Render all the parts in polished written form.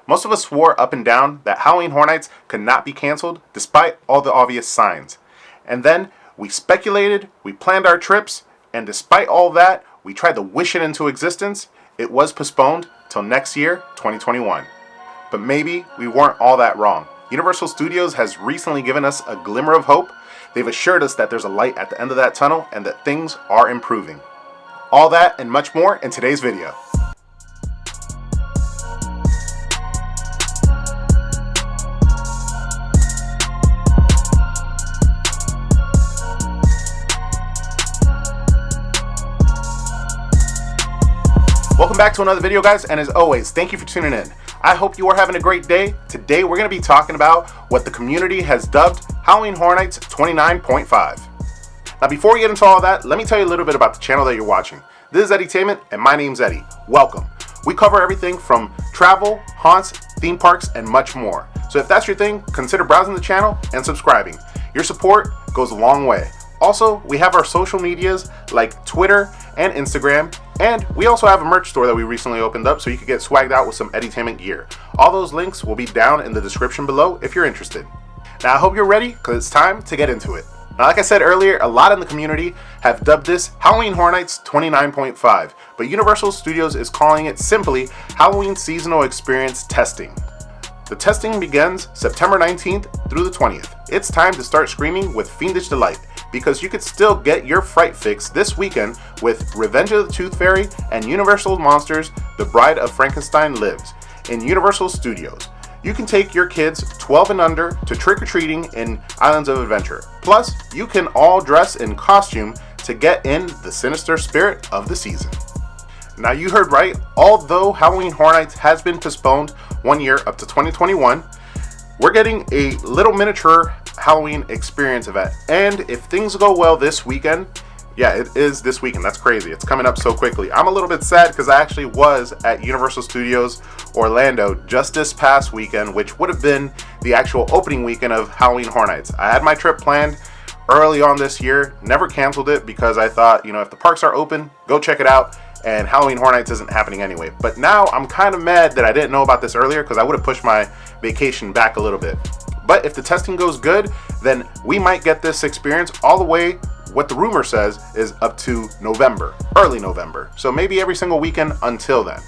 Most of us swore up and down that Halloween Horror Nights could not be canceled despite all the obvious signs. And then we speculated, we planned our trips, and despite all that, we tried to wish it into existence. It was postponed till next year, 2021. But maybe we weren't all that wrong. Universal Studios has recently given us a glimmer of hope. They've assured us that there's a light at the end of that tunnel and that things are improving. All that and much more in today's video. Welcome back to another video, guys, and as always, thank you for tuning in. I hope you are having a great day. Today we're going to be talking about what the community has dubbed Halloween Horror Nights 29.5. Now before we get into all that, let me tell you a little bit about the channel that you're watching. This is Eddytainment and my name's Eddie. Welcome. We cover everything from travel, haunts, theme parks, and much more. So if that's your thing, consider browsing the channel and subscribing. Your support goes a long way. Also, we have our social medias like Twitter and Instagram, and we also have a merch store that we recently opened up so you can get swagged out with some Eddytainment gear. All those links will be down in the description below if you're interested. Now I hope you're ready because it's time to get into it. Now like I said earlier, a lot in the community have dubbed this Halloween Horror Nights 29.5, but Universal Studios is calling it simply Halloween Seasonal Experience Testing. The testing begins September 19th through the 20th. It's time to start screaming with fiendish delight, because you could still get your fright fix this weekend with Revenge of the Tooth Fairy and Universal Monsters The Bride of Frankenstein Lives in Universal Studios. You can take your kids 12 and under to trick-or-treating in Islands of Adventure. Plus, you can all dress in costume to get in the sinister spirit of the season. Now you heard right, although Halloween Horror Nights has been postponed 1 year up to 2021, we're getting a little miniature Halloween experience event. And if things go well this weekend, yeah, it is this weekend. That's crazy. It's coming up so quickly. I'm a little bit sad because I actually was at Universal Studios Orlando just this past weekend, which would have been the actual opening weekend of Halloween Horror Nights. I had my trip planned early on this year, never canceled it because I thought, if the parks are open, go check it out. And Halloween Horror Nights isn't happening anyway. But now I'm kind of mad that I didn't know about this earlier because I would have pushed my vacation back a little bit. But if the testing goes good, then we might get this experience all the way, what the rumor says, is up to November, early November. So maybe every single weekend until then.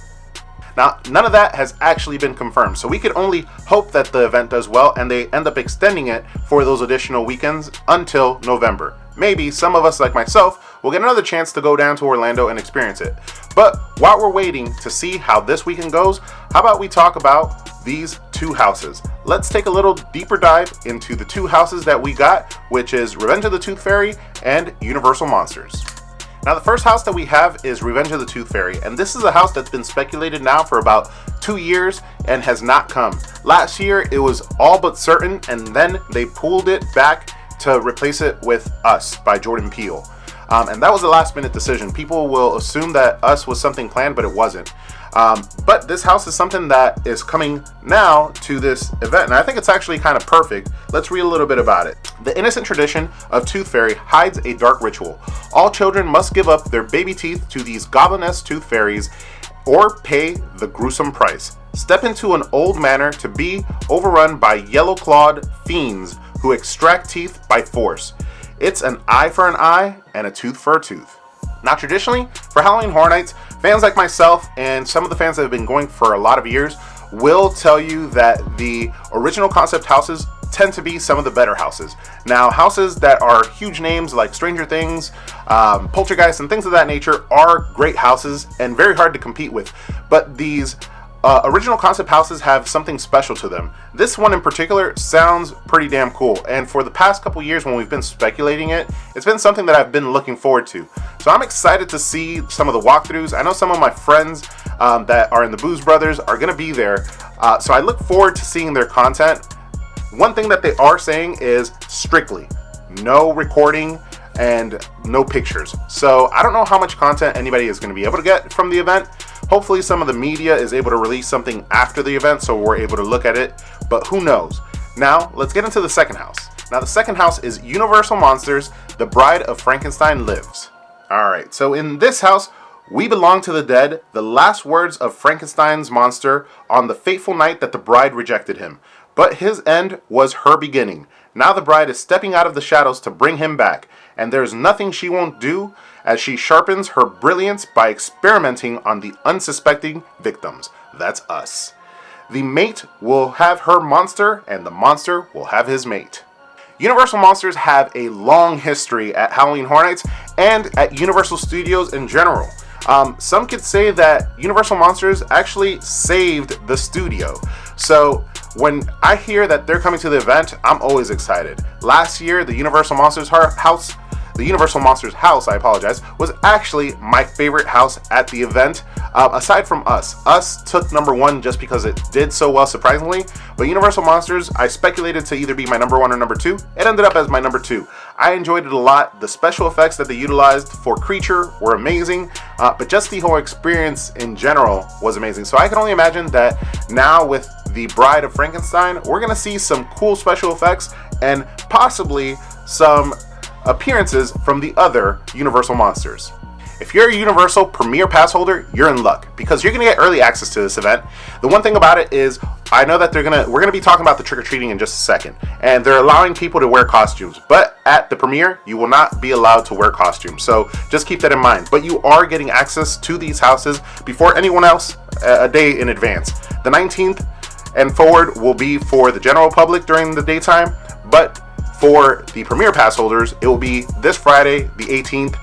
Now, none of that has actually been confirmed, so we could only hope that the event does well and they end up extending it for those additional weekends until November. Maybe some of us, like myself, will get another chance to go down to Orlando and experience it. But while we're waiting to see how this weekend goes, how about we talk about these two houses? Let's take a little deeper dive into the two houses that we got, which is Revenge of the Tooth Fairy and Universal Monsters. Now the first house that we have is Revenge of the Tooth Fairy, and this is a house that's been speculated now for about 2 years and has not come. Last year it was all but certain, and then they pulled it back to replace it with Us by Jordan Peele. And that was a last minute decision. People will assume that Us was something planned, but it wasn't. But this house is something that is coming now to this event, and I think it's actually kind of perfect. Let's read a little bit about it. The innocent tradition of Tooth Fairy hides a dark ritual. All children must give up their baby teeth to these goblin-esque tooth fairies or pay the gruesome price. Step into an old manor to be overrun by yellow-clawed fiends who extract teeth by force. It's an eye for an eye and a tooth for a tooth. Now traditionally, for Halloween Horror Nights, fans like myself and some of the fans that have been going for a lot of years will tell you that the original concept houses tend to be some of the better houses. Now, houses that are huge names like Stranger Things, Poltergeist, and things of that nature are great houses and very hard to compete with. But these original concept houses have something special to them. This one in particular sounds pretty damn cool, and for the past couple years when we've been speculating it, it's been something that I've been looking forward to. So I'm excited to see some of the walkthroughs. I know some of my friends that are in the Busch brothers are going to be there, so I look forward to seeing their content. One thing that they are saying is strictly no recording and no pictures. So I don't know how much content anybody is going to be able to get from the event. Hopefully some of the media is able to release something after the event so we're able to look at it, but who knows. Now let's get into the second house. Now the second house is Universal Monsters The Bride of Frankenstein Lives. Alright, so in this house We belong to the dead, the last words of Frankenstein's monster on the fateful night that the bride rejected him. But his end was her beginning. Now the bride is stepping out of the shadows to bring him back, and there's nothing she won't do as she sharpens her brilliance by experimenting on the unsuspecting victims. That's us. The mate will have her monster, and the monster will have his mate. Universal Monsters have a long history at Halloween Horror Nights and at Universal Studios in general. Some could say that Universal Monsters actually saved the studio. So when I hear that they're coming to the event, I'm always excited. Last year, the Universal Monsters house, was actually my favorite house at the event. Aside from Us took number one just because it did so well, surprisingly. But Universal Monsters, I speculated to either be my number one or number two. It ended up as my number two. I enjoyed it a lot. The special effects that they utilized for Creature were amazing, but just the whole experience in general was amazing. So I can only imagine that now with the Bride of Frankenstein, we're going to see some cool special effects and possibly some appearances from the other Universal Monsters. If you're a Universal Premier Pass holder, you're in luck because you're going to get early access to this event. The one thing about it is I know that we're going to be talking about the trick-or-treating in just a second, and they're allowing people to wear costumes, but at the premiere, you will not be allowed to wear costumes. So just keep that in mind. But you are getting access to these houses before anyone else a day in advance. The 19th and forward will be for the general public during the daytime, but for the Premier Pass holders, it will be this Friday, the 18th.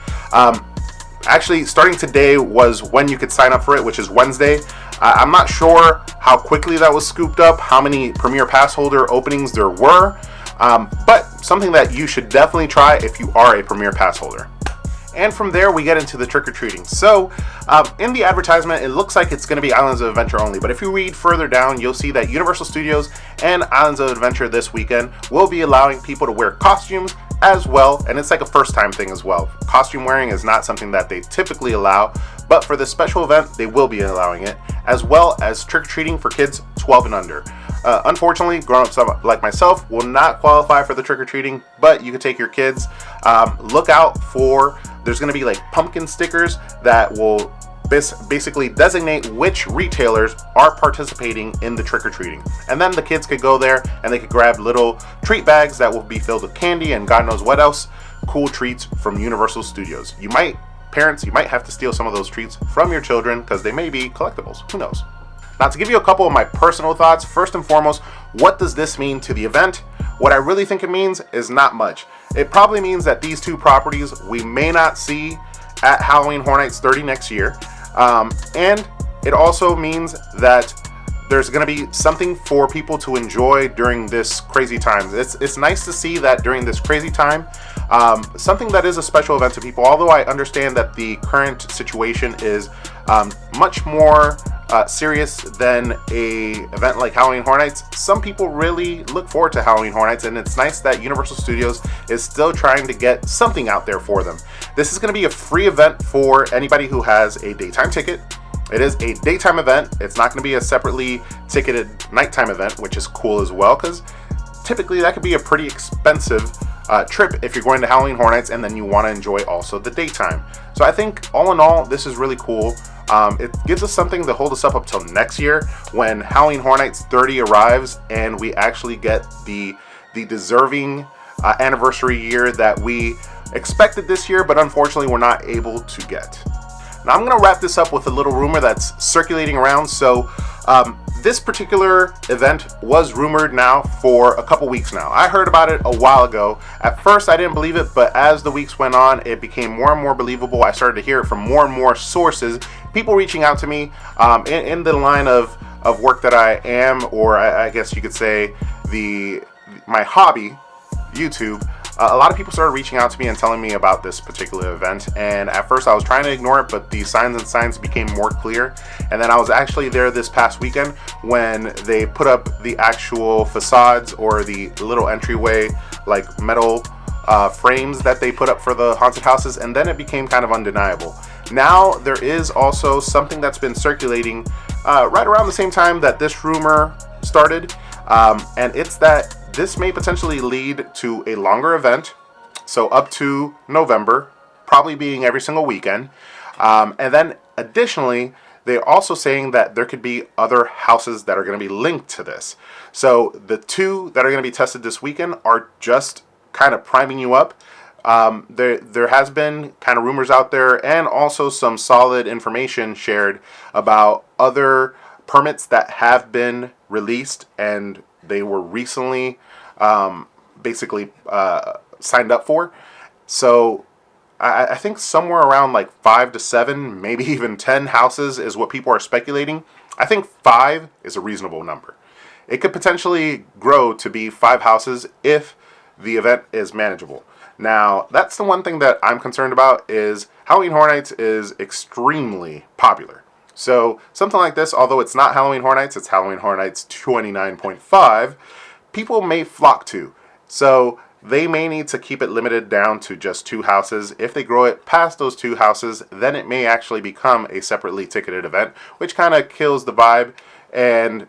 Actually, starting today was when you could sign up for it, which is Wednesday. I'm not sure how quickly that was scooped up, how many Premier Pass holder openings there were, but something that you should definitely try if you are a Premier Pass holder. And from there, we get into the trick-or-treating. So, in the advertisement, it looks like it's going to be Islands of Adventure only. But if you read further down, you'll see that Universal Studios and Islands of Adventure this weekend will be allowing people to wear costumes as well. And it's like a first-time thing as well. Costume wearing is not something that they typically allow. But for this special event, they will be allowing it, as well as trick-or-treating for kids 12 and under. Unfortunately, grown-ups like myself will not qualify for the trick-or-treating, but you can take your kids. Look out for... There's going to be like pumpkin stickers that will basically designate which retailers are participating in the trick-or-treating. And then the kids could go there and they could grab little treat bags that will be filled with candy and God knows what else. Cool treats from Universal Studios. Parents, you might have to steal some of those treats from your children because they may be collectibles. Who knows? Now, to give you a couple of my personal thoughts, first and foremost, what does this mean to the event? What I really think it means is not much. It probably means that these two properties we may not see at Halloween Horror Nights 30 next year. And it also means that there's going to be something for people to enjoy during this crazy time. It's nice to see that during this crazy time, something that is a special event to people, although I understand that the current situation is much more serious than a event like Halloween Horror Nights. Some people really look forward to Halloween Horror Nights, and it's nice that Universal Studios is still trying to get something out there for them. This is going to be a free event for anybody who has a daytime ticket. It is a daytime event. It's not going to be a separately ticketed nighttime event, which is cool as well, because typically that could be a pretty expensive trip if you're going to Halloween Horror Nights and then you want to enjoy also the daytime. So I think all in all, this is really cool. It gives us something to hold us up till next year when Halloween Horror Nights 30 arrives and we actually get the deserving anniversary year that we expected this year, but unfortunately we're not able to get. Now I'm going to wrap this up with a little rumor that's circulating around. So this particular event was rumored now for a couple weeks now. I heard about it a while ago. At first I didn't believe it, but as the weeks went on, it became more and more believable. I started to hear it from more and more sources, people reaching out to me in the line of work that I am, or I guess you could say my hobby, YouTube. A lot of people started reaching out to me and telling me about this particular event, and at first I was trying to ignore it, but the signs became more clear. And then I was actually there this past weekend when they put up the actual facades or the little entryway, like metal frames that they put up for the haunted houses, and then it became kind of undeniable. Now there is also something that's been circulating right around the same time that this rumor started, and it's that this may potentially lead to a longer event, so up to November, probably being every single weekend. And then additionally, they're also saying that there could be other houses that are going to be linked to this. So the two that are going to be tested this weekend are just kind of priming you up. There has been kind of rumors out there and also some solid information shared about other permits that have been released and they were recently basically signed up for. So I think somewhere around like 5 to 7, maybe even 10 houses is what people are speculating. I think 5 is a reasonable number. It could potentially grow to be 5 houses if the event is manageable. Now, that's the one thing that I'm concerned about is Halloween Horror Nights is extremely popular. So something like this, although it's not Halloween Horror Nights, it's Halloween Horror Nights 29.5, people may flock to. So they may need to keep it limited down to just 2 houses. If they grow it past those 2 houses, then it may actually become a separately ticketed event, which kind of kills the vibe. And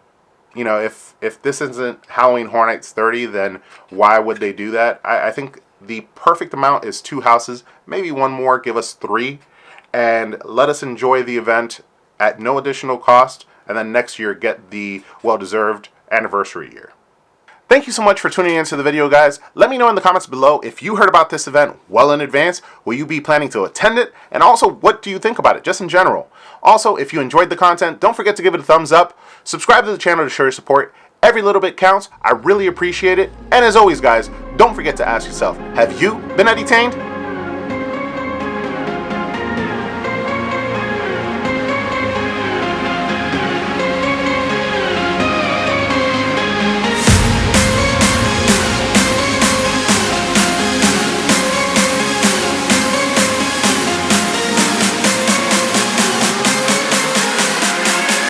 you know, if this isn't Halloween Horror Nights 30, then why would they do that? I think the perfect amount is 2 houses, maybe one more, give us 3, and let us enjoy the event at no additional cost, and then next year get the well-deserved anniversary year. Thank you so much for tuning into the video, guys. Let me know in the comments below if you heard about this event well in advance. Will you be planning to attend it? And also, what do you think about it, just in general? Also, if you enjoyed the content, don't forget to give it a thumbs up. Subscribe to the channel to show your support. Every little bit counts. I really appreciate it. And as always, guys, don't forget to ask yourself, have you been entertained?